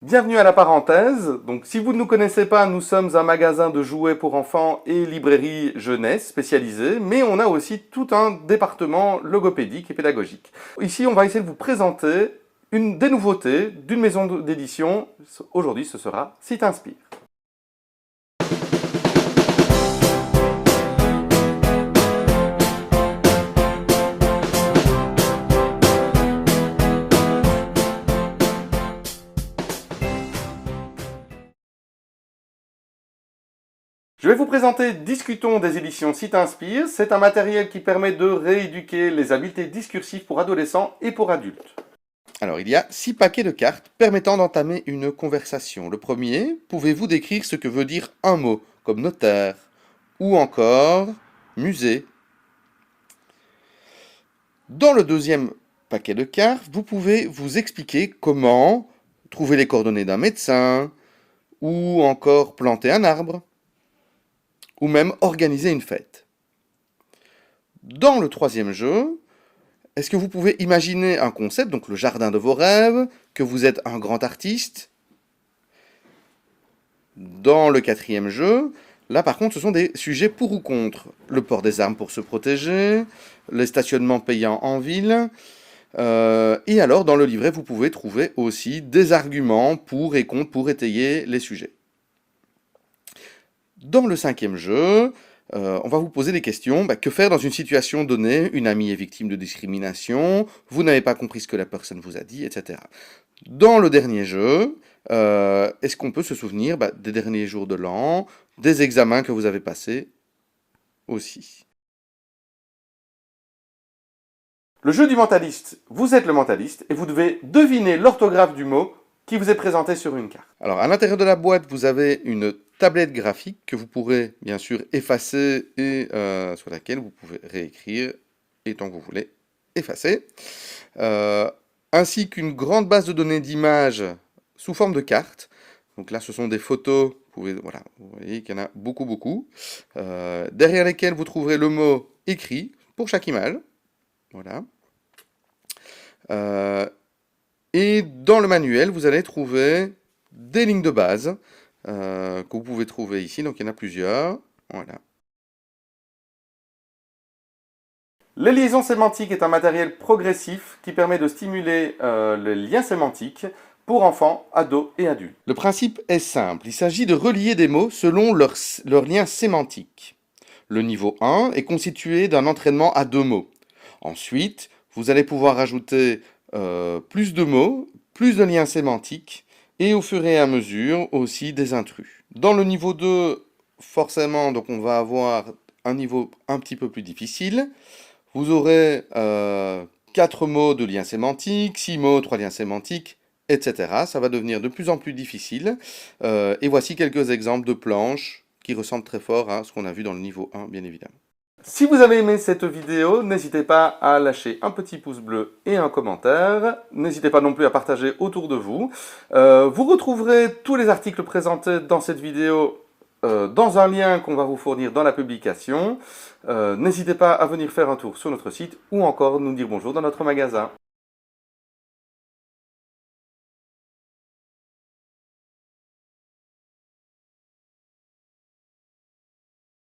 Bienvenue à la parenthèse. Donc, si vous ne nous connaissez pas, nous sommes un magasin de jouets pour enfants et librairie jeunesse spécialisée, mais on a aussi tout un département logopédique et pédagogique. Ici, on va essayer de vous présenter des nouveautés d'une maison d'édition. Aujourd'hui, ce sera Si t'inspire. Je vais vous présenter Discutons des éditions Si t'inspire. C'est un matériel qui permet de rééduquer les habiletés discursives pour adolescents et pour adultes. Alors, il y a 6 paquets de cartes permettant d'entamer une conversation. Le premier, pouvez-vous décrire ce que veut dire un mot, comme notaire, ou encore musée. Dans le deuxième paquet de cartes, vous pouvez vous expliquer comment trouver les coordonnées d'un médecin, ou encore planter un arbre, ou même organiser une fête. Dans le troisième jeu, est-ce que vous pouvez imaginer un concept, donc le jardin de vos rêves, que vous êtes un grand artiste? Dans le quatrième jeu, là par contre ce sont des sujets pour ou contre. Le port des armes pour se protéger, les stationnements payants en ville. Et alors dans le livret vous pouvez trouver aussi des arguments pour et contre pour étayer les sujets. Dans le cinquième jeu, on va vous poser des questions. Que faire dans une situation donnée? Une amie est victime de discrimination, vous n'avez pas compris ce que la personne vous a dit, etc. Dans le dernier jeu, est-ce qu'on peut se souvenir des derniers jours de l'an, des examens que vous avez passés aussi? Le jeu du mentaliste, vous êtes le mentaliste et vous devez deviner l'orthographe du mot qui vous est présenté sur une carte. Alors, à l'intérieur de la boîte, vous avez une tablette graphique que vous pourrez bien sûr effacer et sur laquelle vous pouvez réécrire et tant que vous voulez effacer. Ainsi qu'une grande base de données d'images sous forme de cartes. Donc là, ce sont des photos. Voilà, vous voyez qu'il y en a beaucoup. Derrière lesquelles vous trouverez le mot écrit pour chaque image. Voilà. Et dans le manuel, vous allez trouver des lignes de base que vous pouvez trouver ici. Donc il y en a plusieurs. Voilà. Les liaisons sémantiques est un matériel progressif qui permet de stimuler les liens sémantiques pour enfants, ados et adultes. Le principe est simple. Il s'agit de relier des mots selon leur lien sémantique. Le niveau 1 est constitué d'un entraînement à 2 mots. Ensuite, vous allez pouvoir ajouter plus de mots, plus de liens sémantiques, et au fur et à mesure aussi des intrus. Dans le niveau 2, forcément, donc on va avoir un niveau un petit peu plus difficile. Vous aurez 4 mots de liens sémantiques, 6 mots, 3 liens sémantiques, etc. Ça va devenir de plus en plus difficile. Et voici quelques exemples de planches qui ressemblent très fort à ce qu'on a vu dans le niveau 1, bien évidemment. Si vous avez aimé cette vidéo, n'hésitez pas à lâcher un petit pouce bleu et un commentaire. N'hésitez pas non plus à partager autour de vous. Vous retrouverez tous les articles présentés dans cette vidéo dans un lien qu'on va vous fournir dans la publication. N'hésitez pas à venir faire un tour sur notre site ou encore nous dire bonjour dans notre magasin.